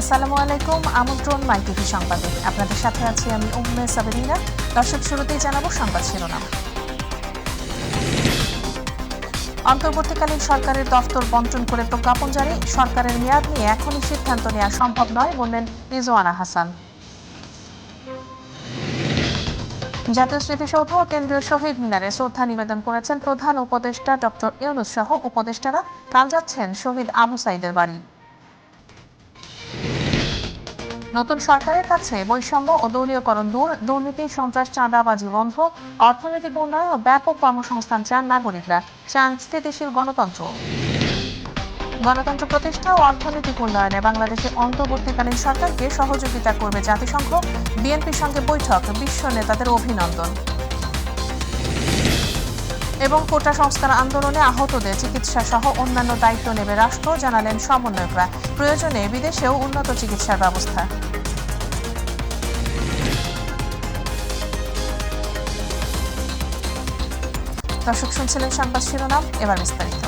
আসসালামু আলাইকুম, আমন্ত্রণ মাই টিভি সংবাদে। আপনাদের সাথে আছি আমি উম্মে সাবেরিনা। দর্শক, শুরুতেই জানাবো সংবাদ শিরোনাম। অন্তর্বর্তীকালীন সরকারের দফতর বন্টন করে প্রজ্ঞাপন জারি, সরকারের মেয়াদ নিয়ে এখনই সিদ্ধান্ত নেওয়া সম্ভব নয় বললেন রিজওয়ানা হাসান। জাতীয় স্মৃতিসৌধ ও কেন্দ্রীয় শহীদ মিনারে শ্রদ্ধা নিবেদন করেছেন প্রধান উপদেষ্টা ডক্টর ইউনূস সহ উপদেষ্টারা। কাল যাচ্ছেন শহীদ আবু সাইদের বাড়ি। নতুন সরকারের কাছে বৈষম্য ও দলীয়করণ দূর, দুর্নীতি, সন্ত্রাস, চাঁদাবাজি বন্ধ, অর্থনৈতিক উন্নয়ন ও ব্যাপক কর্মসংস্থান চান নাগরিকরা, চান স্থিতিশীল গণতন্ত্র। গণতন্ত্র প্রতিষ্ঠা ও অর্থনৈতিক উন্নয়নে বাংলাদেশের অন্তর্বর্তীকালীন সরকারকে সহযোগিতা করবে জাতিসংঘ, বিএনপির সঙ্গে বৈঠক, বিশ্ব নেতাদের অভিনন্দন। এবং কোটা সংস্কার আন্দোলনে আহতদের চিকিৎসা সহ অন্যান্য দায়িত্ব নেবে রাষ্ট্র, জানালেন সমন্বয়করা। প্রয়োজনে বিদেশেও উন্নত চিকিৎসার ব্যবস্থা। দর্শক, শুনছিলেন সংবাদ শিরোনাম, এবার বিস্তারিত।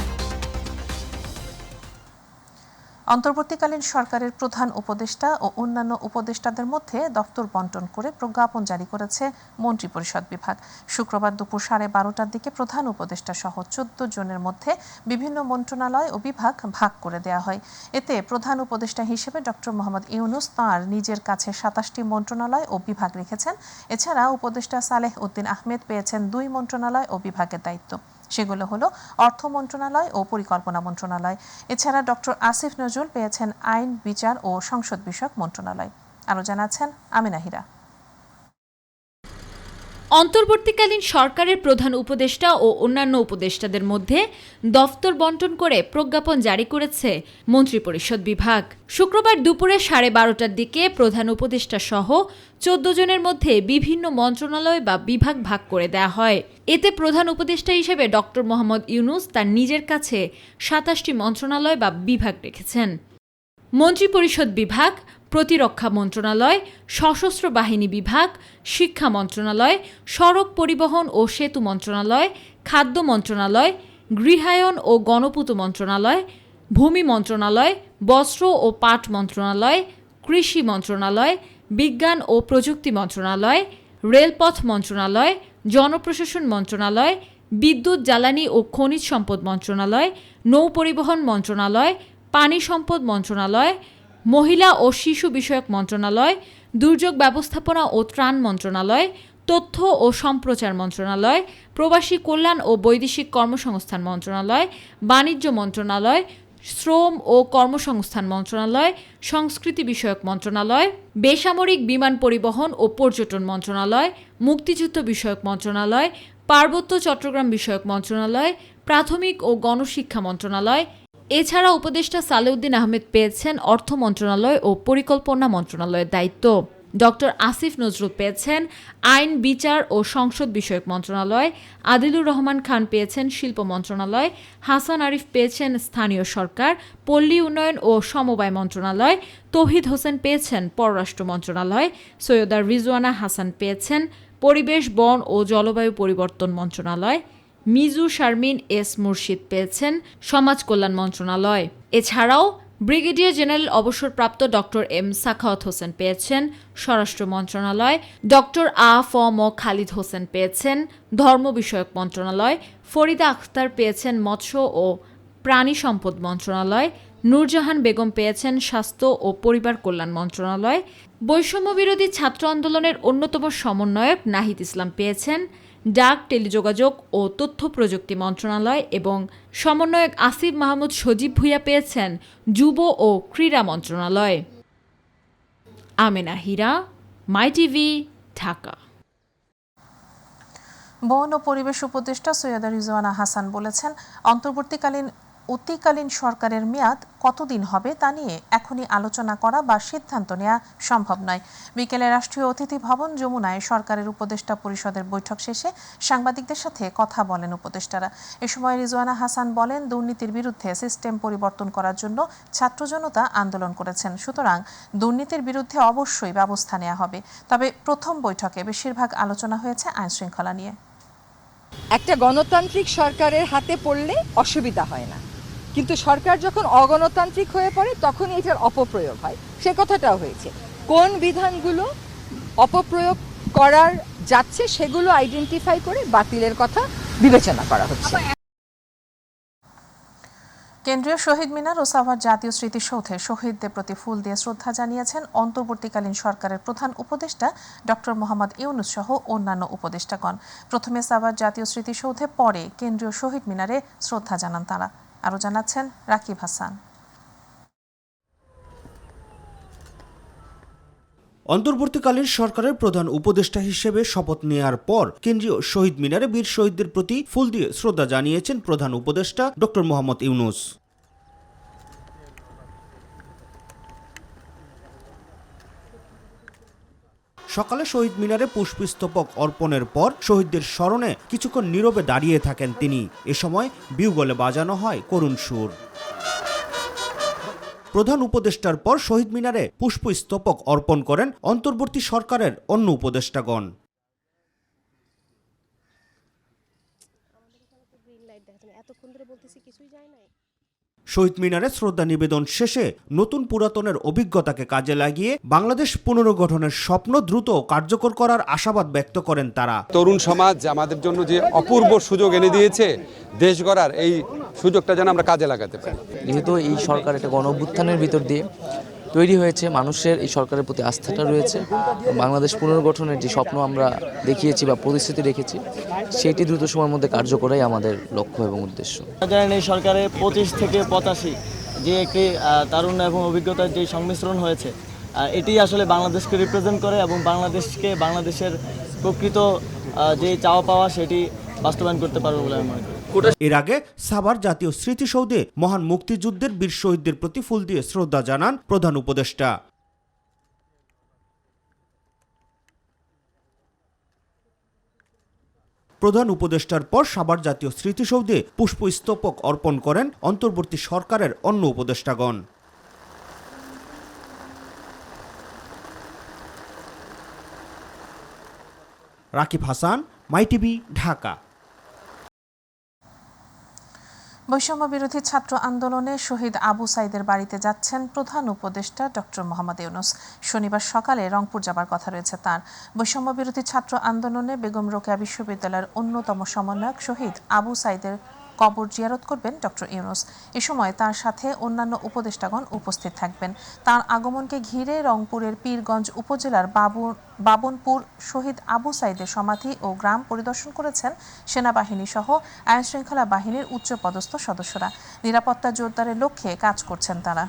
অন্তর্বর্তীকালীন সরকারের প্রধান উপদেষ্টা ও অন্যান্য উপদেষ্টাদের মধ্যে দফতর বন্টন করে প্রজ্ঞাপন জারি করেছে মন্ত্রিপরিষদ বিভাগ। শুক্রবার দুপুর 12:30টার দিকে প্রধান উপদেষ্টা সহ 14 জনের মধ্যে বিভিন্ন মন্ত্রণালয় ও বিভাগ ভাগ করে দেওয়া হয়। এতে প্রধান উপদেষ্টা হিসেবে ডক্টর মোহাম্মদ ইউনূস তাঁর নিজের কাছে 27টি মন্ত্রণালয় ও বিভাগ রেখেছেন। এছাড়া উপদেষ্টা সালেহ উদ্দিন আহমেদ পেয়েছেন 2 মন্ত্রণালয় ও বিভাগের দায়িত্ব। সেগুলো হলো অর্থ মন্ত্রণালয় ও পরিকল্পনা মন্ত্রণালয়। এছাড়া ডক্টর আসিফ নজরুল পেয়েছেন আইন, বিচার ও সংসদ বিষয়ক মন্ত্রণালয়। আরও জানাচ্ছেন আমিনা হীরা। অন্তর্বর্তীকালীন সরকারের প্রধান উপদেষ্টা ও অন্যান্য উপদেষ্টাদের মধ্যে দফতর বন্টন করে প্রজ্ঞাপন জারি করেছে মন্ত্রিপরিষদ বিভাগ। শুক্রবার দুপুরে 12:30টার দিকে প্রধান উপদেষ্টা সহ 14 জনের মধ্যে বিভিন্ন মন্ত্রণালয় বা বিভাগ ভাগ করে দেওয়া হয়। এতে প্রধান উপদেষ্টা হিসেবে ডক্টর মোহাম্মদ ইউনূস তার নিজের কাছে 27টি মন্ত্রণালয় বা বিভাগ রেখেছেন। মন্ত্রিপরিষদ বিভাগ প্রতিরক্ষা মন্ত্রণালয়, সশস্ত্র বাহিনী বিভাগ, শিক্ষা মন্ত্রণালয়, সড়ক পরিবহন ও সেতু মন্ত্রণালয়, খাদ্য মন্ত্রণালয়, গৃহায়ন ও গণপূর্ত মন্ত্রণালয়, ভূমি মন্ত্রণালয়, বস্ত্র ও পাট মন্ত্রণালয়, কৃষি মন্ত্রণালয়, বিজ্ঞান ও প্রযুক্তি মন্ত্রণালয়, রেলপথ মন্ত্রণালয়, জনপ্রশাসন মন্ত্রণালয়, বিদ্যুৎ, জ্বালানি ও খনিজ সম্পদ মন্ত্রণালয়, নৌপরিবহন মন্ত্রণালয়, পানি সম্পদ মন্ত্রণালয়, মহিলা ও শিশু বিষয়ক মন্ত্রণালয়, দুর্যোগ ব্যবস্থাপনা ও ত্রাণ মন্ত্রণালয়, তথ্য ও সম্প্রচার মন্ত্রণালয়, প্রবাসী কল্যাণ ও বৈদেশিক কর্মসংস্থান মন্ত্রণালয়, বাণিজ্য মন্ত্রণালয়, শ্রম ও কর্মসংস্থান মন্ত্রণালয়, সংস্কৃতি বিষয়ক মন্ত্রণালয়, বেসামরিক বিমান পরিবহন ও পর্যটন মন্ত্রণালয়, মুক্তিযুদ্ধ বিষয়ক মন্ত্রণালয়, পার্বত্য চট্টগ্রাম বিষয়ক মন্ত্রণালয়, প্রাথমিক ও গণশিক্ষা মন্ত্রণালয়। এছাড়া উপদেষ্টা সালেহ উদ্দিন আহমেদ পেয়েছেন অর্থ মন্ত্রণালয় ও পরিকল্পনা মন্ত্রণালয়ের দায়িত্ব। ডক্টর আসিফ নজরুল পেয়েছেন আইন, বিচার ও সংসদ বিষয়ক মন্ত্রণালয়, আদিলুর রহমান খান পেয়েছেন শিল্প মন্ত্রণালয়, হাসান আরিফ পেয়েছেন স্থানীয় সরকার, পল্লী উন্নয়ন ও সমবায় মন্ত্রণালয়, তৌহিদ হোসেন পেয়েছেন পররাষ্ট্র মন্ত্রণালয়, সৈয়দা রিজওয়ানা হাসান পেয়েছেন পরিবেশ, বন ও জলবায়ু পরিবর্তন মন্ত্রণালয়, মিজু শারমিন এস মুর্শিদ পেয়েছেন সমাজ কল্যাণ মন্ত্রণালয়। এছাড়াও ব্রিগেডিয়ার জেনারেল অবসরপ্রাপ্ত ডক্টর এম সাখাওয়াত হোসেন পেয়েছেন স্বরাষ্ট্র মন্ত্রণালয়, ডক্টর আ.ফ.ম. খালিদ হোসেন পেয়েছেন ধর্ম বিষয়ক মন্ত্রণালয়, ফরিদা আখতার পেয়েছেন মৎস্য ও প্রাণী সম্পদ মন্ত্রণালয়, নূরজাহান বেগম পেয়েছেন স্বাস্থ্য ও পরিবার কল্যাণ মন্ত্রণালয়, বৈষম্য বিরোধী ছাত্র আন্দোলনের অন্যতম সমন্বয়ক নাহিদ ইসলাম পেয়েছেন ডাক, টেলিযোগাযোগ ও তথ্য প্রযুক্তি মন্ত্রণালয় এবং সমন্বয়ক আসিফ মাহমুদ সজীব ভুঁইয়া পেয়েছেন যুব ও ক্রীড়া মন্ত্রণালয়। আমিনা হীরা, মাই টিভি, ঢাকা। বন ও পরিবেশ উপদেষ্টা সৈয়দা রিজওয়ানা হাসান বলেছেন, অতিকালীন সরকারের মেয়াদ কতদিন হবে তা নিয়ে এখনই আলোচনা করা বা সিদ্ধান্ত নেওয়া সম্ভব নয়। বিকেলে রাষ্ট্রীয় অতিথি ভবন যমুনায় সরকারের উপদেষ্টা পরিষদের বৈঠক শেষে সাংবাদিকদের সাথে কথা বলেন উপদেষ্টারা। এ সময় রিজওয়ানা হাসান বলেন, দুর্নীতির বিরুদ্ধে সিস্টেম পরিবর্তন করার জন্য ছাত্র জনতা আন্দোলন করেছেন, সুতরাং দুর্নীতির বিরুদ্ধে অবশ্যই ব্যবস্থা নেওয়া হবে। তবে প্রথম বৈঠকে বেশিরভাগ আলোচনা হয়েছে আইনশৃঙ্খলা নিয়ে। একটা গণতান্ত্রিক সরকারের হাতে পড়লে অসুবিধা হয় না, কিন্তু সরকার যখন অগণতান্ত্রিক হয়ে পড়ে তখনই এটার অপপ্রয়োগ হয়, সে কথাটাও হয়েছে। কোন বিধানগুলো অপপ্রয়োগ করার যাচ্ছে সেগুলো আইডেন্টিফাই করে বাতিলের কথা বিবেচনা করা হচ্ছে। কেন্দ্রীয় শহীদ মিনার ও সাভার জাতীয় স্মৃতিসৌধে শহীদদের প্রতি ফুল দিয়ে শ্রদ্ধা জানিয়েছেন অন্তর্বর্তীকালীন সরকারের প্রধান উপদেষ্টা ডক্টর মোহাম্মদ ইউনূস সহ অন্যান্য উপদেষ্টাগণ। প্রথমে সাভার জাতীয় স্মৃতিসৌধে, পরে কেন্দ্রীয় শহীদ মিনারে শ্রদ্ধা জানান তারা। আরও জানাচ্ছেন রাকিব হাসান। অন্তর্বর্তীকালীন সরকারের প্রধান উপদেষ্টা হিসেবে শপথ নেয়ার পর কেন্দ্রীয় শহীদ মিনারে বীর শহীদদের প্রতি ফুল দিয়ে শ্রদ্ধা জানিয়েছেন প্রধান উপদেষ্টা ডক্টর মোহাম্মদ ইউনূস। সকালে শহীদ মিনারে পুষ্পস্তবক অর্পণের পর শহীদদের স্মরণে কিছুক্ষণ নীরবে দাঁড়িয়ে থাকেন তিনি। এ সময় বিউগলে বাজানো হয় করুণ সুর। প্রধান উপদেষ্টার পর শহীদ মিনারে পুষ্পস্তবক অর্পণ করেন অন্তর্বর্তী সরকারের অন্য উপদেষ্টাগণ। শহীদ মিনারে শ্রদ্ধা নিবেদন শেষে নতুন পুরাতনের অভিজ্ঞতাকে কাজে লাগিয়ে বাংলাদেশ পুনর্গঠনের স্বপ্ন দ্রুত কার্যকর করার আশাবাদ ব্যক্ত করেন তারা। তরুণ সমাজ আমাদের জন্য যে অপূর্ব সুযোগ এনে দিয়েছে দেশ গড়ার, এই সুযোগটা যেন আমরা কাজে লাগাতে পারি। যেহেতু এই সরকার একটা গণ অভ্যুত্থানের ভিতর দিয়ে তৈরি হয়েছে, মানুষের এই সরকারের প্রতি আস্থাটা রয়েছে, বাংলাদেশ পুনর্গঠনের যে স্বপ্ন আমরা দেখিয়েছি বা প্রতিশ্রুতি রেখেছি সেটি দ্রুত সময়ের মধ্যে কার্যকরাই আমাদের লক্ষ্য এবং উদ্দেশ্য। জানেন এই সরকারে 25 থেকে 85 যে একটি তারুণ্য এবং অভিজ্ঞতার যে সংমিশ্রণ হয়েছে, এটি আসলে বাংলাদেশকে রিপ্রেজেন্ট করে এবং বাংলাদেশের প্রকৃত যে চাওয়া পাওয়া সেটি বাস্তবায়ন করতে পারবে বলে আমি মনে করি। এর আগে সাভার জাতীয় স্মৃতিসৌধে মহান মুক্তিযুদ্ধের বীর শহীদদের প্রতি ফুল দিয়ে শ্রদ্ধা জানান প্রধান উপদেষ্টা। প্রধান উপদেষ্টার পর সাভার জাতীয় স্মৃতিসৌধে পুষ্পস্তবক অর্পণ করেন অন্তর্বর্তী সরকারের অন্য উপদেষ্টাগণ। রাকিব হাসান, মাই টিভি, ঢাকা। বৈষম্য বিরোধী ছাত্র আন্দোলনে শহীদ আবু সাইদের বাড়িতে যাচ্ছেন প্রধান উপদেষ্টা ডক্টর মোহাম্মদ ইউনূস। শনিবার সকালে রংপুর যাবার কথা রয়েছে তার। বৈষম্য বিরোধী ছাত্র আন্দোলনে বেগম রোকেয়া বিশ্ববিদ্যালয়ের অন্যতম সমন্বয়ক শহীদ আবু সাইদের কবর জিয়ারত করবেন ডক্টর ইউনূস। এ সময় তার সাথে অন্যান্য উপদেষ্টাগণ উপস্থিত থাকবেন। তার আগমনকে ঘিরে রংপুরের পীরগঞ্জ উপজেলার বাবনপুর শহীদ আবু সাইদের সমাধি ও গ্রাম পরিদর্শন করেছেন সেনাবাহিনী সহ আইনশৃঙ্খলা বাহিনীর উচ্চপদস্থ সদস্যরা। নিরাপত্তা জোরদারের লক্ষ্যে কাজ করছেন তারা।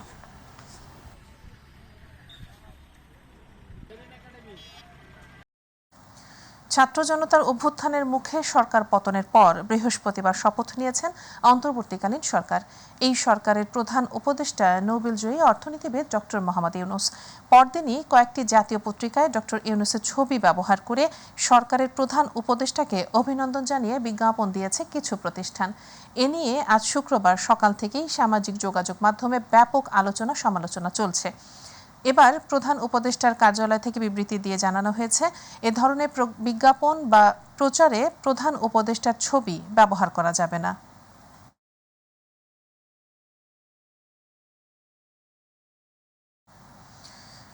ছাত্র জনতার অভ্যুত্থানের মুখে সরকার পতনের পর বৃহস্পতিবার শপথ নিয়েছেন অন্তর্বর্তীকালীন সরকার। এই সরকারের প্রধান উপদেষ্টা নোবেলজয়ী অর্থনীতিবিদ ডক্টর মোহাম্মদ ইউনূস। পরদিনই কয়েকটি জাতীয় পত্রিকায় ডক্টর ইউনূসের ছবি ব্যবহার করে সরকারের প্রধান উপদেষ্টাকে অভিনন্দন জানিয়ে বিজ্ঞাপন দিয়েছে কিছু প্রতিষ্ঠান। এ নিয়ে আজ শুক্রবার সকাল থেকেই সামাজিক যোগাযোগ মাধ্যমে ব্যাপক আলোচনা সমালোচনা চলছে। এবার প্রধান উপদেষ্টার কার্যালয় থেকে বিবৃতি দিয়ে জানানো হয়েছে, এ ধরনের বিজ্ঞাপন বা প্রচারে প্রধান উপদেষ্টার ছবি ব্যবহার করা যাবে না।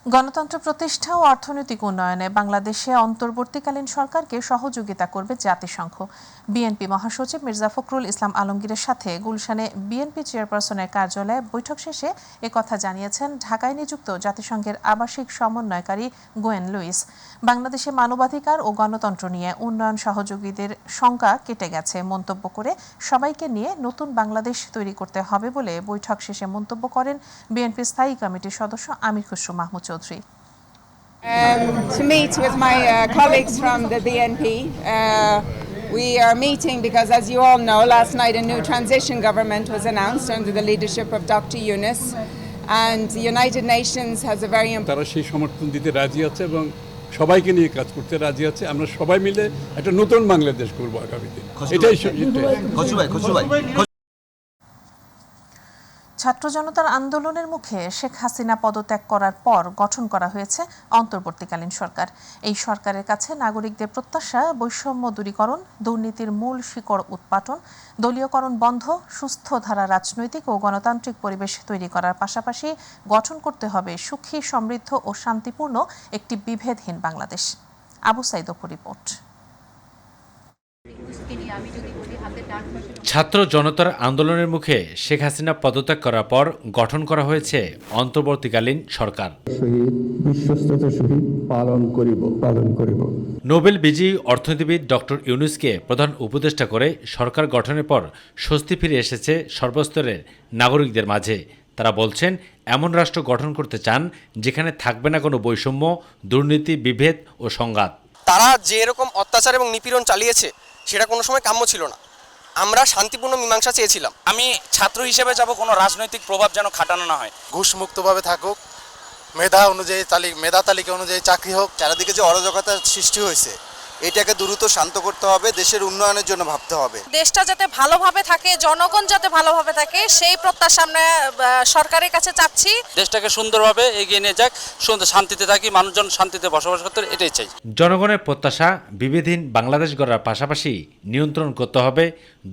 গণতন্ত্র প্রতিষ্ঠা ও অর্থনৈতিক উন্নয়নে বাংলাদেশে অন্তর্বর্তীকালীন সরকারকে সহযোগিতা করবে জাতিসংঘ। বিএনপি মহাসচিব মির্জা ফখরুল ইসলাম আলমগীরের সাথে গুলশানে বিএনপি চেয়ারপারসনের কার্যালয়ে বৈঠক শেষে একথা জানিয়েছেন ঢাকায় নিযুক্ত জাতিসংঘের আবাসিক সমন্বয়কারী গোয়েন লুইস। বাংলাদেশে মানবাধিকার ও গণতন্ত্র নিয়ে উন্নয়ন সহযোগীদের শঙ্কা কেটে গেছে মন্তব্য করে সবাইকে নিয়ে নতুন বাংলাদেশ তৈরি করতে হবে বলে বৈঠক শেষে মন্তব্য করেন বিএনপি স্থায়ী কমিটির সদস্য আমির Khasru Mahmud Chowdhury. To meet with my colleagues from the BNP. We are meeting because, as you all know, last night a new transition government was announced under the leadership of Dr. Yunus, and the United Nations has a very important. তারা সেই সমর্থন দিতে রাজি আছে এবং সবাইকে নিয়ে কাজ করতে রাজি আছে। আমরা সবাই মিলে একটা নতুন বাংলাদেশ করব আগামীতে, এটাই। ছাত্র জনতার আন্দোলনের মুখে শেখ হাসিনা পদত্যাগ করার পর গঠন করা হয়েছে অন্তর্বর্তীকালীন সরকার। এই সরকারের কাছে নাগরিকদের প্রত্যাশা বৈষম্য দূরীকরণ, দুর্নীতির মূল শিকড় উৎপাটন, দলীয়করণ বন্ধ, সুস্থ ধারা রাজনৈতিক ও গণতান্ত্রিক পরিবেশ তৈরি করার পাশাপাশি গঠন করতে হবে সুখী, সমৃদ্ধ ও শান্তিপূর্ণ একটি বিভেদহীন বাংলাদেশ। আবু সাইদ অপুর রিপোর্ট। ছাত্র জনতার আন্দোলনের মুখে শেখ হাসিনা পদত্যাগ করার পর গঠন করা হয়েছে অন্তর্বর্তীকালীন সরকার। বিশ্বস্ততার সহিত পালন করিব। নোবেল বিজয়ী অর্থনীতিবিদ ডক্টর ইউনূসকে প্রধান উপদেষ্টা করে সরকার গঠনের পর স্বস্তি ফিরে এসেছে সর্বস্তরের নাগরিকদের মাঝে। তারা বলছেন, এমন রাষ্ট্র গঠন করতে চান যেখানে থাকবে না কোনো বৈষম্য, দুর্নীতি, বিভেদ ও সংঘাত। তারা যে এরকম অত্যাচার এবং নিপীড়ন চালিয়েছে সেটা কোনো সময় কাম্য ছিল না। আমরা শান্তিপূর্ণ মীমাংসা চেয়েছিলাম। আমি ছাত্র হিসেবে যাব, কোনো রাজনৈতিক প্রভাব যেন খাটানো না হয়। ঘুষ মুক্তভাবে থাকুক, মেধা তালিকা অনুযায়ী চাকরি হোক। চারিদিকে যে অরাজকতার সৃষ্টি হয়েছে এটাকে দ্রুত শান্ত করতে হবে, দেশের উন্নয়নের জন্য ভাবতে হবে। দেশটা যাতে ভালোভাবে থাকে, জনগণ যাতে ভালোভাবে থাকে, সেই প্রত্যাশা আমরা সরকারের কাছে চাচ্ছি। দেশটাকে সুন্দরভাবে এগিয়ে নিয়ে যাক, শান্তিতে থাকি, মানুষজন শান্তিতে বসবাস করতে, এটাই চাই। জনগণের প্রত্যাশা বিভেদহীন বাংলাদেশ গড়ার পাশাপাশি নিয়ন্ত্রণ করতে হবে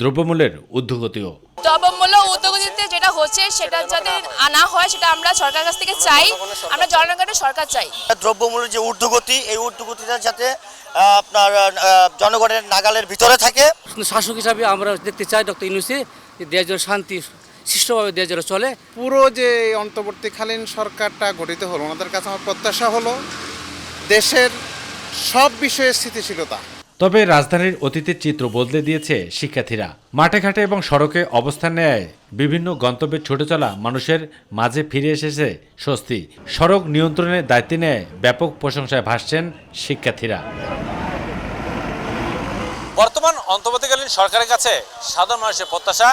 দ্রব্যমূল্যের ঊর্ধ্বগতিও। দ্রব্যমূল্য ঊর্ধ্বগতিতে যেটা হচ্ছে সেটা যাতে আনা হয়, সেটা আমরা সরকারের কাছ থেকে চাই। আমরা জনগণের সরকার চাই। দ্রব্যমূল্যের যে ঊর্ধ্বগতি, এই ঊর্ধ্বগতিটা যাতে আপনার জনগণের নাগালের ভিতরে থাকে। শাসক হিসাবে আমরা দেখতে চাই ডক্টর ইউনূসে দেশ যেন শান্তি সুষ্ঠুভাবে দেশ যেন চলে। পুরো যে অন্তর্বর্তীকালীন সরকারটা গঠিত হলো, ওনাদের কাছে আমার প্রত্যাশা হলো দেশের সব বিষয়ে স্থিতিশীলতা। তবে রাজধানীর অতীতের চিত্র বদলে দিয়েছে শিক্ষার্থীরা। মাঠে ঘাটে এবং সড়কে অবস্থান নেয় বিভিন্ন গন্তব্যে ছুটে চলা মানুষের মাঝে ফিরে এসেছে স্বস্তি। সড়ক নিয়ন্ত্রণের দায়িত্ব নিয়ে ব্যাপক প্রশংসায় ভাসছেন শিক্ষার্থীরা। বর্তমান অন্তর্বর্তীকালীন সরকারের কাছে সাধারণ মানুষের প্রত্যাশা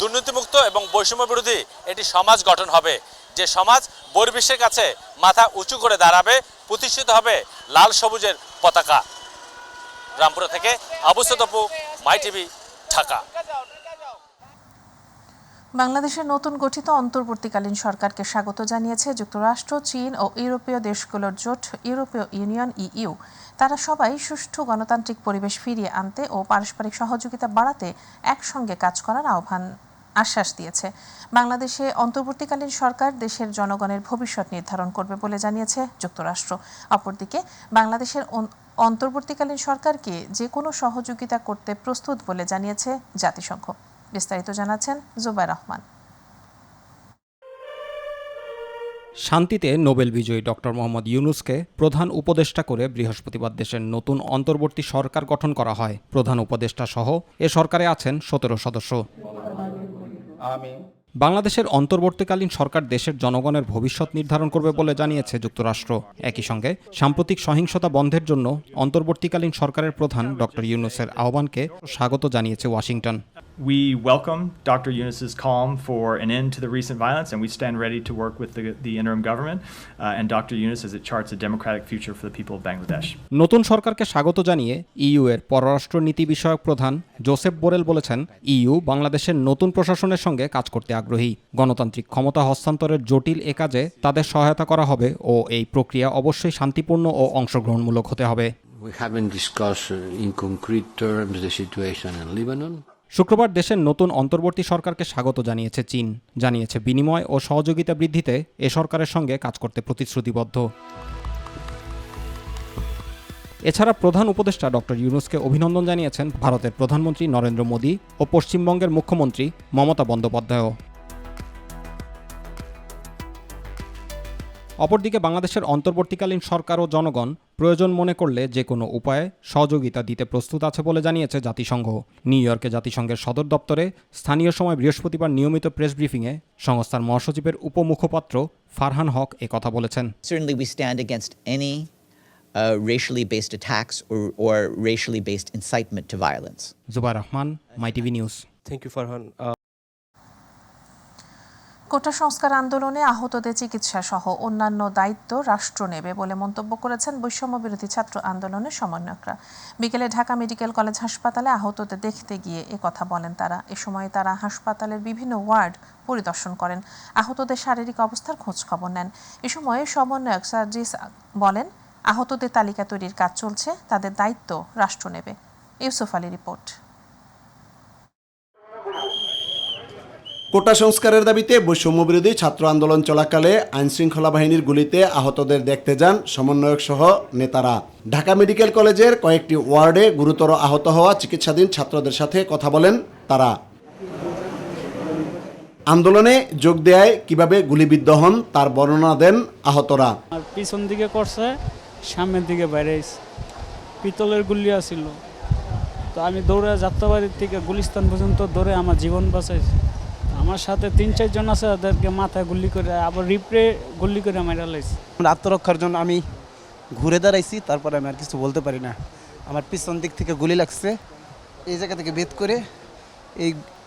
দুর্নীতিমুক্ত এবং বৈষম্য বিরোধী একটি সমাজ গঠন হবে, যে সমাজ বহির্বিশ্বের কাছে মাথা উঁচু করে দাঁড়াবে, প্রতিষ্ঠিত হবে লাল সবুজের পতাকা। রামপুরা থেকে আবু সাইদ অপু, মাই টিভি, ঢাকা। বাংলাদেশের নতুন গঠিত অন্তর্বর্তীকালীন সরকারকে স্বাগত জানিয়েছে যুক্তরাষ্ট্র, চীন ও ইউরোপীয় দেশগুলোর জোট ইউরোপীয় ইউনিয়ন ইইউ। তারা সবাই সুষ্ঠু গণতান্ত্রিক পরিবেশ ফিরিয়ে আনতে ও পারস্পরিক সহযোগিতা বাড়াতে একসঙ্গে কাজ করার আশ্বাস দিয়েছে। বাংলাদেশে অন্তর্বর্তীকালীন সরকার দেশের জনগণের ভবিষ্যৎ নির্ধারণ করবে বলে জানিয়েছে যুক্তরাষ্ট্র। অপরদিকে বাংলাদেশের অন্তর্বর্তীকালীন সরকারকে যে কোনো সহযোগিতা করতে প্রস্তুত বলে জানিয়েছে জাতিসংঘ। বিস্তারিত জানাচ্ছেন জুবাইর রহমান। শান্তিতে নোবেল বিজয়ী ডক্টর মোহাম্মদ ইউনূসকে প্রধান উপদেষ্টা করে বৃহস্পতিবার দেশের নতুন অন্তর্বর্তী সরকার গঠন করা হয়। প্রধান উপদেষ্টা সহ এ সরকারে আছেন 17 সদস্য। বাংলাদেশের অন্তর্বর্তীকালীন সরকার দেশের জনগণের ভবিষ্যৎ নির্ধারণ করবে বলে জানিয়েছে যুক্তরাষ্ট্র। একই সঙ্গে সাম্প্রতিক সহিংসতা বন্ধের জন্য অন্তর্বর্তীকালীন সরকারের প্রধান ডক্টর ইউনূসের আহ্বানকে স্বাগত জানিয়েছে Washington. We welcome Dr. Yunus's call for an end to the recent violence, and we stand ready to work with the interim government and Dr. Yunus as it charts a democratic future for the people of Bangladesh. নতুন সরকারকে স্বাগত জানিয়ে EU এর পররাষ্ট্র নীতি বিষয়ক প্রধান Joseph Borrell বলেছেন, ইইউ বাংলাদেশের নতুন প্রশাসনের সঙ্গে কাজ করতে আগ্রহী। গণতান্ত্রিক ক্ষমতা হস্তান্তরের জটিল এ কাজে তাদের সহায়তা করা হবে ও এই প্রক্রিয়া অবশ্যই শান্তিপূর্ণ ও অংশগ্রহণমূলক হতে হবে। We haven't discussed in concrete terms the situation in Lebanon. শুক্রবার দেশের নতুন অন্তর্বর্তী সরকারকে স্বাগত জানিয়েছে চীন। জানিয়েছে বিনিময় ও সহযোগিতা বৃদ্ধিতে এ সরকারের সঙ্গে কাজ করতে প্রতিশ্রুতিবদ্ধ। এছাড়া প্রধান উপদেষ্টা ডক্টর ইউনূসকে অভিনন্দন জানিয়েছেন ভারতের প্রধানমন্ত্রী নরেন্দ্র মোদী ও পশ্চিমবঙ্গের মুখ্যমন্ত্রী মমতা বন্দ্যোপাধ্যায়ও। অপরদিকে বাংলাদেশের অন্তর্বর্তীকালীন সরকার ও জনগণ প্রয়োজন মনে করলে যে কোনো উপায়ে সহযোগিতা দিতে প্রস্তুত আছে বলে জানিয়েছে জাতিসংঘ। নিউ ইয়র্কে জাতিসংঘের সদর দপ্তরে স্থানীয় সময় বৃহস্পতিবার নিয়মিত প্রেস ব্রিফিংয়ে সংস্থার মহাসচিবের উপমুখপাত্র ফারহান হক কথা বলেছেন। Certainly we stand against any racially based attacks or racially based incitement to violence. Zubair Rahman, my TV news. Thank you, Farhan. কোটা সংস্কার আন্দোলনে আহতদের চিকিৎসা সহ অন্যান্য দায়িত্ব রাষ্ট্র নেবে বলে মন্তব্য করেছেন বৈষম্য বিরোধী ছাত্র আন্দোলনের সমন্বয়করা। বিকেলে ঢাকা মেডিকেল কলেজ হাসপাতালে আহতদের দেখতে গিয়ে একথা বলেন তারা। এ সময় তারা হাসপাতালের বিভিন্ন ওয়ার্ড পরিদর্শন করেন, আহতদের শারীরিক অবস্থার খোঁজ খবর নেন। এ সময় সমন্বয়ক সার্জিস বলেন, আহতদের তালিকা তৈরির কাজ চলছে, তাদের দায়িত্ব রাষ্ট্র নেবে। ইউসুফ আলী রিপোর্ট। কোটা সংস্কারের দাবিতে বৈষম্যবিরোধী ছাত্র আন্দোলন চলাকালে আইনশৃঙ্খলা বাহিনীর গুলিতে আহতদের দেখতে যান সমন্বয়ক সহ নেতারা। ঢাকা মেডিকেল কলেজের কয়েকটি ওয়ার্ডে গুরুতর আহত হওয়া চিকিৎসাধীন ছাত্রদের সাথে কথা বলেন তারা। আন্দোলনে যোগ দেয় কিভাবে গুলিবিদ্ধ হন তার বর্ণনা দেন আহতরা। পিছন দিকে করছে, সামনের দিকে বাইরে পিতলের গুলি আসছিল, তো আমি দৌড়ে যাত্রাবাড়ির থেকে গুলিস্তান পর্যন্ত দৌড়ে আমার জীবন বাঁচাইছি। আমার সাথে 3-4 জন আছে, ওদেরকে মাথায় গুলি করে আবার রিপরে গুলি করে মারা লাইছি। আত্মরক্ষার জন্য আমি ঘুরে দাঁড়াইছি, তারপরে আমি আর কিছু বলতে পারি না। আমার পিছন দিক থেকে গুলি লাগছে, এই জায়গা থেকে ভেদ করে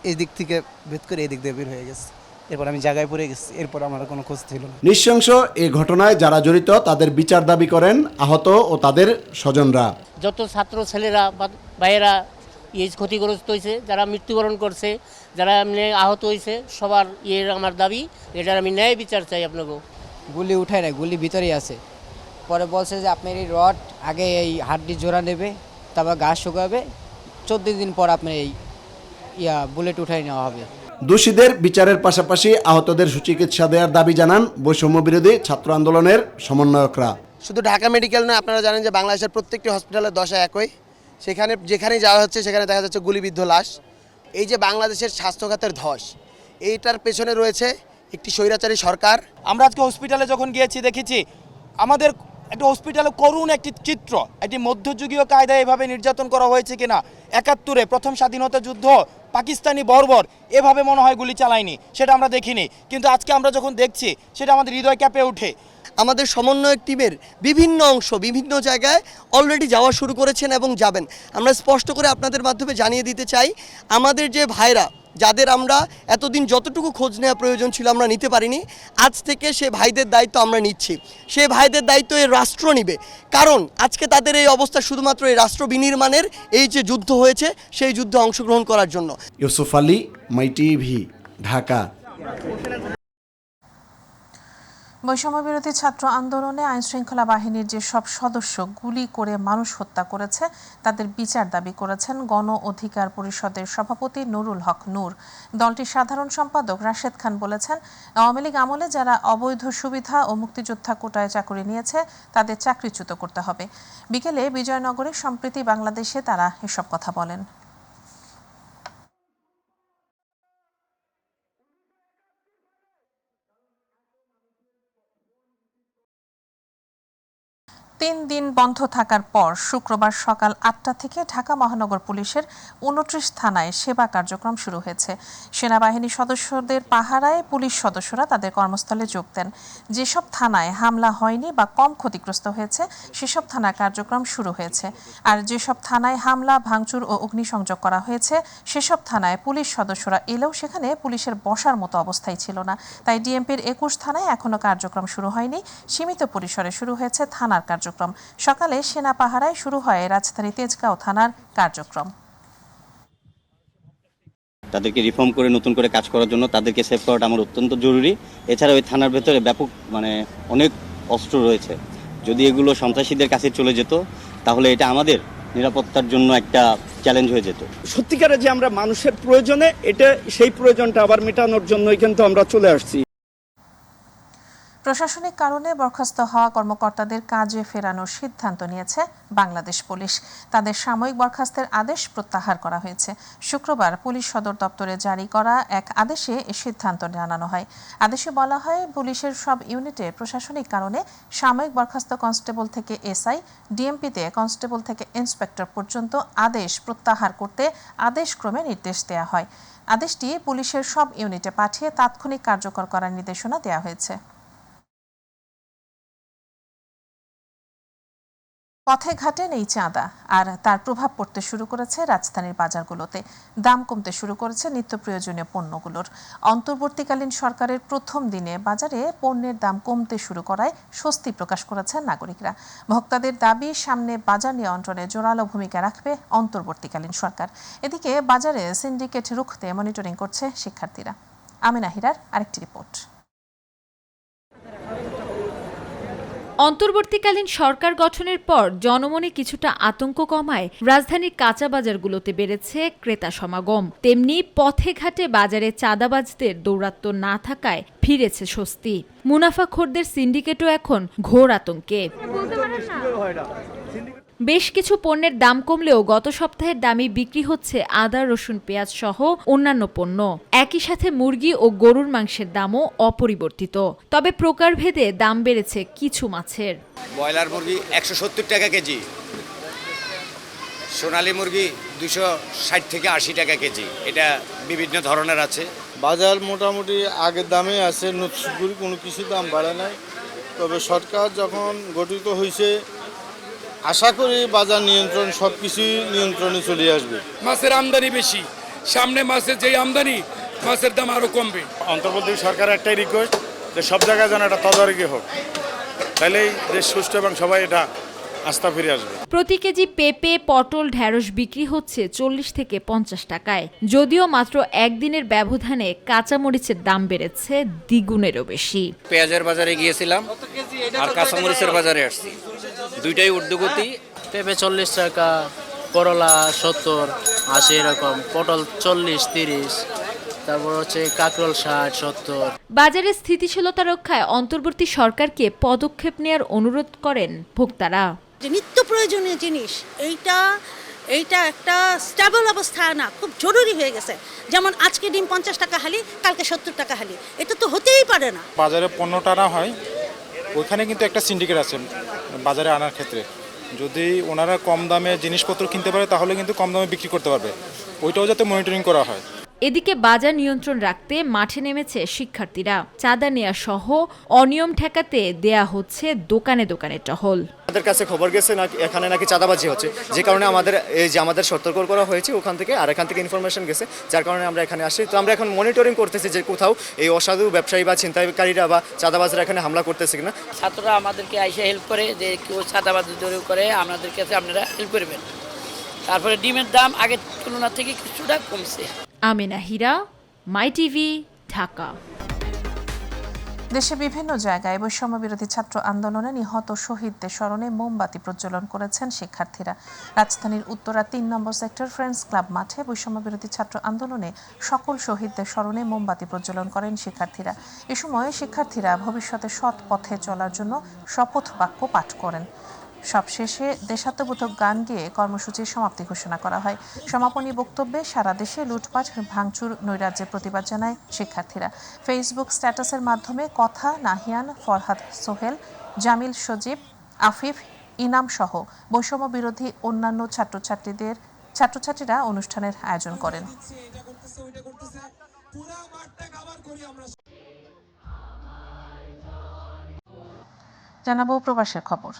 এই দিক থেকে ভেদ করে এই দিক দিয়ে বের হয়ে গেছে। এরপর আমি জায়গায় পড়ে গেছি, এরপর আমার কোনো খোঁজ ছিল না। নৃশংস এই ঘটনায় যারা জড়িত তাদের বিচার দাবি করেন আহত ও তাদের স্বজনরা। যত ছাত্র ছেলেরা বা ভাইয়েরা ক্ষতিগ্রস্ত হয়েছে, যারা মৃত্যুবরণ করছে, যারা এমনি আহত হয়েছে, সবার আমার দাবি, এটার আমি ন্যায় বিচার চাই। আপনাকে গুলি উঠায় না, গুলি ভিতরেই আছে। পরে বলছে যে আপনার এই রড আগে এই হাড্ডি জোড়া নেবে, তারপর ঘাস শুকাবে, 14 দিন পর আপনার এই বুলেট উঠাই নেওয়া হবে। দোষীদের বিচারের পাশাপাশি আহতদের সুচিকিৎসা দেওয়ার দাবি জানান বৈষম্য বিরোধী ছাত্র আন্দোলনের সমন্বয়করা। শুধু ঢাকা মেডিকেল নয়, আপনারা জানেন যে বাংলাদেশের প্রত্যেকটি হসপিটালের দশা একই। সেখানে যেখানেই যাওয়া হচ্ছে সেখানে দেখা যাচ্ছে গুলিবিদ্ধ লাশ। এই যে বাংলাদেশের স্বাস্থ্যখাতের ধস, এইটার পেছনে রয়েছে একটি স্বৈরাচারী সরকার। আমরা আজকে হসপিটালে যখন গিয়েছি দেখেছি আমাদের একটা হসপিটালে করুণ একটি চিত্র, একটি মধ্যযুগীয় কায়দায় এভাবে নির্যাতন করা হয়েছে কিনা। 71-এ প্রথম স্বাধীনতা যুদ্ধ পাকিস্তানি বর্বর এভাবে মনে হয় গুলি চালায়নি, সেটা আমরা দেখিনি, কিন্তু আজকে আমরা যখন দেখছি সেটা আমাদের হৃদয় কেঁপে ওঠে। আমাদের সমন্বয়ক টিমের বিভিন্ন অংশ বিভিন্ন জায়গায় অলরেডি যাওয়া শুরু করেছেন এবং যাবেন। আমরা স্পষ্ট করে আপনাদের মাধ্যমে জানিয়ে দিতে চাই, আমাদের যে ভাইরা যাদের আমরা এতদিন যতটুকু খোঁজ নেওয়া প্রয়োজন ছিল আমরা নিতে পারিনি, আজ থেকে সে ভাইদের দায়িত্ব আমরা নিচ্ছি। সে ভাইদের দায়িত্ব এই রাষ্ট্র নিবে, কারণ আজকে তাদের এই অবস্থা শুধুমাত্র এই রাষ্ট্র বিনির্মাণের এই যে যুদ্ধ হয়েছে সেই যুদ্ধে অংশগ্রহণ করার জন্য। ইউসুফ আলী, মাই টিভি, ঢাকা। বৈষম্য বিরোধী ছাত্র আন্দোলনে আইনশৃঙ্খলা বাহিনীর যে সব সদস্য গুলি করে মানুষ হত্যা করেছে তাদের বিচার দাবি করেছেন গণ অধিকার পরিষদের সভাপতি নুরুল হক নূর। দলটির সাধারণ সম্পাদক রাশেদ খান বলেছেন, আওয়ামী লীগ আমলে যারা অবৈধ সুবিধা ও মুক্তিযোদ্ধা কোটায় চাকরি নিয়েছে তাদের চাকরিচ্যুত করতে হবে। বিকেলে বিজয়নগরে সম্প্রতি বাংলাদেশে তারা এসব কথা বলেন। 3 দিন বন্ধ থাকার পর শুক্রবার সকাল 8টা থেকে ঢাকা মহানগর পুলিশের 29 থানায় সেবা কার্যক্রম শুরু হয়েছে। সেনাবাহিনী সদস্যদের পাহারায় পুলিশ সদস্যরা তাদের কর্মস্থলে যোগ দেন। যেসব থানায় হামলা হয়নি বা কম ক্ষতিগ্রস্ত হয়েছে সেসব থানার কার্যক্রম শুরু হয়েছে। আর যেসব থানায় হামলা, ভাঙচুর ও অগ্নিসংযোগ করা হয়েছে সেসব থানায় পুলিশ সদস্যরা এলেও সেখানে পুলিশের বসার মতো অবস্থাই ছিল না। তাই ডিএমপির 21 থানায় এখনো কার্যক্রম শুরু হয়নি, সীমিত পরিসরে শুরু হয়েছে থানার কার্যক্রম। সকালে সেনা পাহারায় শুরু হয় রাজধানী তেজগাঁও থানার কার্যক্রম। তাদেরকে রিফর্ম করে নতুন করে কাজ করার জন্য তাদেরকে সেভ করাটা আমার অত্যন্ত জরুরি। এছাড়া ওই থানার ভেতরে ব্যাপক অনেক অস্ত্র রয়েছে। যদি এগুলো সন্ত্রাসীদের কাছে চলে যেত তাহলে এটা আমাদের নিরাপত্তার জন্য একটা চ্যালেঞ্জ হয়ে যেত। সত্যিকারে যে আমরা মানুষের প্রয়োজনে এটা সেই প্রয়োজনটা আবার মেটানোর জন্যই কিন্তু আমরা চলে আসছি। প্রশাসনিক কারণে বরখাস্ত হওয়া কর্মকর্তাদের কাজে ফেরানোর সিদ্ধান্ত নিয়েছে বাংলাদেশ পুলিশ। তাদের সাময়িক বরখাস্তের আদেশ প্রত্যাহার করা হয়েছে। শুক্রবার পুলিশ সদর দপ্তরে জারি করা এক আদেশে এ সিদ্ধান্ত জানানো হয়। আদেশে বলা হয়, পুলিশের সব ইউনিটে প্রশাসনিক কারণে সাময়িক বরখাস্ত কনস্টেবল থেকে এসআই, ডিএমপিতে কনস্টেবল থেকে ইন্সপেক্টর পর্যন্ত আদেশ প্রত্যাহার করতে আদেশক্রমে নির্দেশ দেওয়া হয়। আদেশটি পুলিশের সব ইউনিটে পাঠিয়ে তাৎক্ষণিক কার্যকর করার নির্দেশনা দেওয়া হয়েছে। পথে ঘাটে নেই চাঁদা, আর তার প্রভাব পড়তে শুরু করেছে রাজধানীর বাজারগুলোতে। দাম কমতে শুরু করেছে নিত্য প্রয়োজনীয় পণ্যগুলোর। অন্তর্বর্তীকালীন সরকারের প্রথম দিনে বাজারে পণ্যের দাম কমতে শুরু করায় স্বস্তি প্রকাশ করেছেন নাগরিকরা। ভোক্তাদের দাবি, সামনে বাজার নিয়ন্ত্রণে জোরালো ভূমিকা রাখবে অন্তর্বর্তীকালীন সরকার। এদিকে বাজারে সিন্ডিকেট রুখতে মনিটরিং করছে শিক্ষার্থীরা। আমিনা হিরার আরেকটি রিপোর্ট। অন্তর্বর্তীকালীন সরকার গঠনের পর জনমনে কিছুটা আতঙ্ক কমায় রাজধানীর কাঁচা বাজারগুলোতে বেড়েছে ক্রেতা সমাগম। তেমনি পথে ঘাটে বাজারে চাঁদাবাজদের দৌরাত্ম্য না থাকায় ফিরেছে স্বস্তি। মুনাফাখোরদের সিন্ডিকেটও এখন ঘোর আতঙ্কে। বেশ কিছু পণ্যের দাম কমলেও গত সপ্তাহের দামে বিক্রি হচ্ছে আদা, রসুন, পেঁয়াজ সহ অন্যান্য পণ্য। একই সাথে মুরগি ও গরুর মাংসের দামও অপরিবর্তিত, তবে প্রকারভেদে দাম বেড়েছে কিছু মাছের। ব্রয়লার মুরগি 170 টাকা কেজি, সোনালী মুরগি 260 থেকে 80 টাকা কেজি, এটা বিভিন্ন ধরনের আছে। বাজার মোটামুটি আগের দামে আছে, নতুন কোনো কিছু দাম বাড়ে নাই। তবে সরকার যখন গঠিত হয়েছে, আশা করি বাজার নিয়ন্ত্রণ সব কিছুই নিয়ন্ত্রণে চলে আসবে। মাছের আমদানি বেশি, সামনে মাছের যেই আমদানি, মাছের দাম আরও কমবে। অন্তর্বর্তী সরকারের একটাই রিকোয়েস্ট যে সব জায়গায় যেন একটা তদারকি হোক, তাহলেই দেশ সুষ্ঠু এবং সবাই এটা আস্থা ফিরে আসবে। প্রতি কেজি পেঁপে, পটল, ঢেঁড়স বিক্রি হচ্ছে 40 থেকে 50 টাকায়। যদিও মাত্র একদিনের ব্যবধানে কাঁচামরিচের দাম বেড়েছে দ্বিগুণেরও বেশি। পেঁয়াজের বাজারে গিয়েছিলাম আর কাঁচামরিচের বাজারে আসছি, দুইটাই ঊর্ধ্বগতি। পেঁপে 40 টাকা, করলা 70, 80 এরকম, পটল 40, 30, তারপর হচ্ছে কাঁকরোল 60, 70। বাজারে স্থিতিশীলতা রক্ষায় অন্তর্বর্তী সরকারকে পদক্ষেপ নেওয়ার অনুরোধ করেন ভোক্তারা। নিত্য প্রয়োজনীয় জিনিস এইটা একটা স্টেবল অবস্থা না, খুব জরুরি হয়ে গেছে। যেমন আজকে ডিম 50 টাকা হালি, কালকে 70 টাকা হালি, এটা তো হতেই পারে না। বাজারে পণ্য টানা হয়, ওইখানে কিন্তু একটা সিন্ডিকেট আছে বাজারে আনার ক্ষেত্রে। যদি ওনারা কম দামে জিনিসপত্র কিনতে পারে তাহলে কিন্তু কম দামে বিক্রি করতে পারবে, ওইটাও যাতে মনিটরিং করা হয়। এদিকে বাজার নিয়ন্ত্রণ রাখতে মাঠে নেমেছে শিক্ষার্থীরা। চাঁদা নেওয়া সহ অনিয়ম ঠেকাতে দেয়া হচ্ছে দোকানে দোকানে টহল। আমাদের কাছে খবর গেছে না এখানে নাকি চাঁদাবাজি হচ্ছে, যে কারণে আমাদের সতর্ক করা হয়েছে ওখান থেকে, আর এখান থেকে ইনফরমেশন গেছে, যার কারণে আমরা এখানে আসি। তো আমরা এখন মনিটরিং করতেছি যে কোথাও এই অসাধু ব্যবসায়ী বা ছিনতাইকারীরা বা চাঁদাবাজরা এখানে হামলা করতেছে কিনা। ছাত্ররা আমাদেরকে আইসা হেল্প করে যে কেউ চাঁদাবাজি জড়িত করে আমাদের কাছে আপনারা হেল্প করবেন। তারপরে ডিমের দাম আগের তুলনা থেকে কিছুটা কমছে। আমিনা হিরা, মাই টিভি, ঢাকা। দেশে বিভিন্ন জায়গায় বৈষম্য বিরোধী ছাত্র আন্দোলনে নিহত শহীদদের স্মরণে মোমবাতি প্রজ্বলন করেছেন শিক্ষার্থীরা। রাজধানীর উত্তরা 3 নম্বর সেক্টর ফ্রেন্ডস ক্লাব মাঠে বৈষম্য বিরোধী ছাত্র আন্দোলনে সকল শহীদদের স্মরণে মোমবাতি প্রজ্বলন করেন শিক্ষার্থীরা। এ সময় শিক্ষার্থীরা ভবিষ্যতে সৎ পথে চলার জন্য শপথ বাক্য পাঠ করেন। সবশেষে দেশাত্মবোধক গান গেয়ে কর্মসূচির সমাপ্তি ঘোষণা করা হয়। সমাপনী বক্তব্যে সারা দেশে লুটপাট, ভাঙচুর, নৈরাজ্যের প্রতিবাদ জানায় শিক্ষার্থীরা। ফেসবুক স্ট্যাটাসের মাধ্যমে কথা, নাহিয়ান, ফরহাদ সোহেল, জামিল, সজীব, আফিফ, ইনাম সহ বৈষম্য বিরোধী অন্যান্য ছাত্রছাত্রীরা অনুষ্ঠানের আয়োজন করেন। জানাবো প্রবাসের খবর।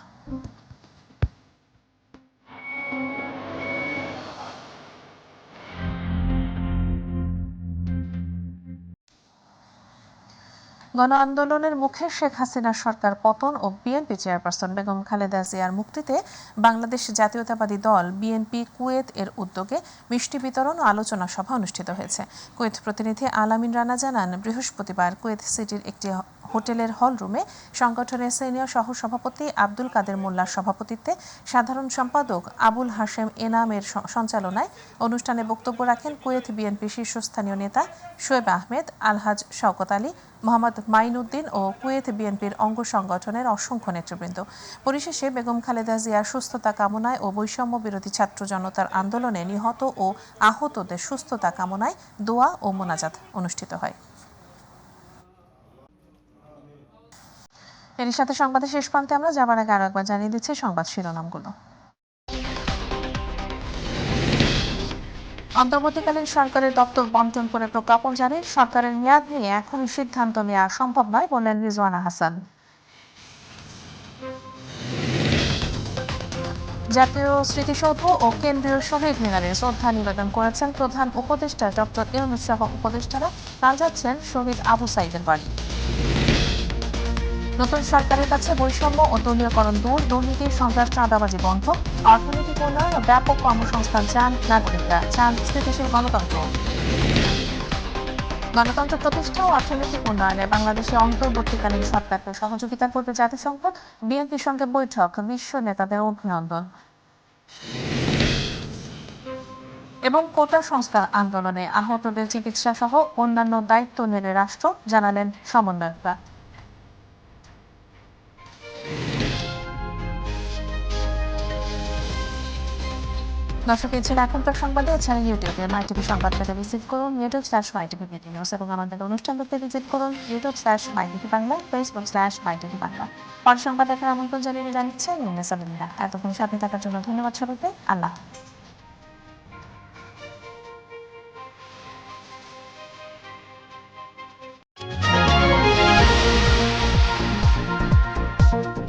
গণ আন্দোলনের মুখে শেখ হাসিনা সরকার পতন ও বিএনপি চেয়ারপারসন বেগম খালেদা জিয়ার মুক্তিতে বাংলাদেশ জাতীয়তাবাদী দল বিএনপি কুয়েত এর উদ্যোগে মিষ্টি বিতরণ ও আলোচনা সভা অনুষ্ঠিত হয়েছে। কুয়েত প্রতিনিধি আলামিন রানা জানান, বৃহস্পতিবার কুয়েত সিটির একটি হোটেলের হল রুমে সংগঠনের সিনিয়র সহ সভাপতি আব্দুল কাদের মোল্লার সভাপতিত্বে সাধারণ সম্পাদক আবুল হাশেম এনামের সঞ্চালনায় অনুষ্ঠানে বক্তব্য রাখেন কুয়েত বিএনপি শীর্ষস্থানীয় নেতা শোয়েব আহমেদ, আলহাজ শওকত আলী, মোহাম্মদ মাইনুদ্দিন ও কুয়েত বিএনপির অঙ্গ সংগঠনের অসংখ্য নেতৃবৃন্দ। পরিশেষে বেগম খালেদা জিয়ার সুস্থতা কামনায় ও বৈষম্য বিরোধী ছাত্র জনতার আন্দোলনে নিহত ও আহতদের সুস্থতা কামনায় দোয়া ও মোনাজাত অনুষ্ঠিত হয়। এর সাথে সংবাদের শেষ প্রান্তে আমরা যাবার আগে আরো একবার জানিয়ে দিচ্ছি সংবাদ শিরোনামগুলো। অন্তর্বর্তীকালীন সরকারের দপ্তর বন্টন করে প্রজ্ঞাপন জারি, সরকারের মেয়াদ নিয়ে এখনই সিদ্ধান্ত নেওয়া সম্ভব নয় বললেন রিজওয়ানা হাসান। জাতীয় স্মৃতিসৌধ ও কেন্দ্রীয় শহীদ মিনারে শ্রদ্ধা নিবেদন করেছেন প্রধান উপদেষ্টা ডক্টর ইউনূস সহ উপদেষ্টারা। কাল যাচ্ছেন শহীদ আবু সাইদের বাড়ি। নতুন সরকারের কাছে বৈষম্য ও দলীয়করণ দূর, দুর্নীতি, সন্ত্রাস, চাঁদাবাজি বন্ধ, অর্থনৈতিক উন্নয়ন ও ব্যাপক কর্মসংস্থান চান নাগরিকরা, চান স্থিতিশীল গণতন্ত্র। গণতন্ত্র প্রতিষ্ঠা ও অর্থনৈতিক উন্নয়নে বাংলাদেশে অন্তর্বর্তীকালীন সরকারকে সহযোগিতা করবে জাতিসংঘ, বিএনপির সঙ্গে বৈঠক, বিশ্ব নেতাদের অভিনন্দন। এবং কোটা সংস্কার আন্দোলনে আহতদের চিকিৎসা সহ অন্যান্য দায়িত্ব নেবে রাষ্ট্র, জানালেন সমন্বয়করা। দর্শক, এছাড়া এখনকার সংবাদে এছাড়া ইউটিউবে মাইটিভি সংবাদ পেতে ভিজিট করুন youtube/mytvbd নিউজ এবং আমাদের অনুষ্ঠান দেখতে ভিজিট করুন youtube/mytv বাংলা, facebook/mytv বাংলা। পরে সংবাদ দেখার আমন্ত্রণ জানিয়ে জানিয়েছে এতক্ষণ সাথে থাকার জন্য ধন্যবাদ সবাইকে। আল্লাহ।